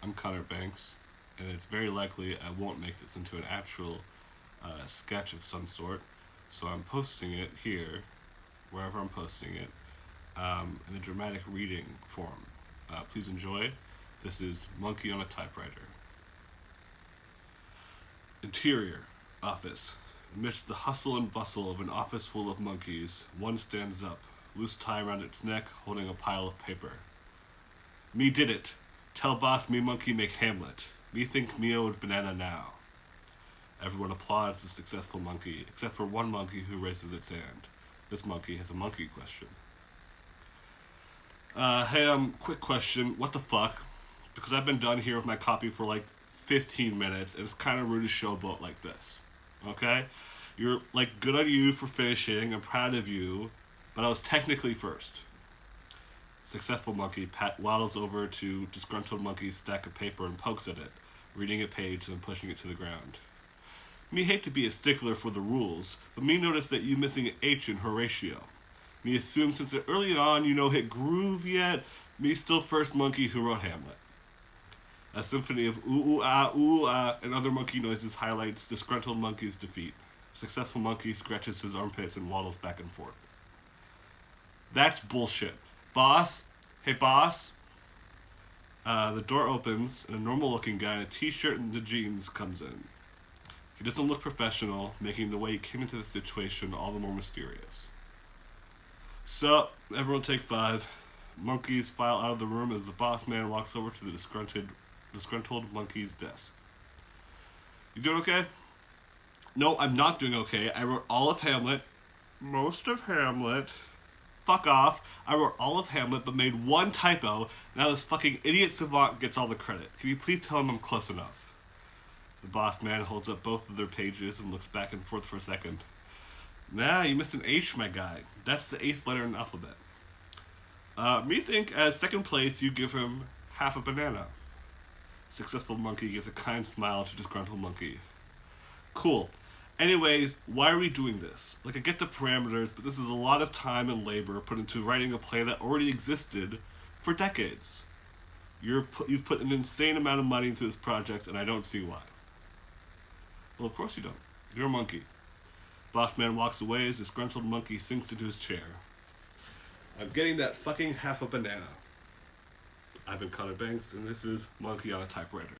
I'm Connor Banks, and it's very likely I won't make this into an actual sketch of some sort, so I'm posting it here, wherever I'm posting it, in a dramatic reading form. Please enjoy. This is Monkey on a Typewriter. Interior office. Amidst the hustle and bustle of an office full of monkeys, one stands up, loose tie around its neck, holding a pile of paper. Me did it. Tell boss me monkey make Hamlet. Me think me owed banana now. Everyone applauds the successful monkey, except for one monkey who raises its hand. This monkey has a monkey question. Hey, quick question. What the fuck? Because I've been done here with my copy for like 15 minutes, and it's kind of rude to showboat like this. Okay? You're, like, good on you for finishing. I'm proud of you, but I was technically first. Successful monkey waddles over to disgruntled monkey's stack of paper and pokes at it, reading a page and pushing it to the ground. Me hate to be a stickler for the rules, but me notice that you missing an H in Horatio. Me assume since early on you know hit groove yet, me still first monkey who wrote Hamlet. A symphony of ooh ah, and other monkey noises highlights disgruntled monkey's defeat. Successful monkey scratches his armpits and waddles back and forth. That's bullshit. Boss? Hey, boss? The door opens, and a normal-looking guy in a t-shirt and the jeans comes in. He doesn't look professional, making the way he came into the situation all the more mysterious. Sup? Everyone take 5. Monkeys file out of the room as the boss man walks over to the disgruntled monkey's desk. You doing okay? No, I'm not doing okay. I wrote all of Hamlet. Most of Hamlet. Fuck off. I wrote all of Hamlet but made one typo. Now this fucking idiot savant gets all the credit. Can you please tell him I'm close enough? The boss man holds up both of their pages and looks back and forth for a second. Nah, you missed an H, my guy. That's the 8th letter in the alphabet. Me think as second place you give him half a banana. Successful monkey gives a kind smile to disgruntled monkey. Cool. Anyways, why are we doing this? Like, I get the parameters, but this is a lot of time and labor put into writing a play that already existed for decades. You've put an insane amount of money into this project, and I don't see why. Well, of course you don't. You're a monkey. Boss man walks away as disgruntled monkey sinks into his chair. I'm getting that fucking half a banana. I've been Connor Banks, and this is Monkey on a Typewriter.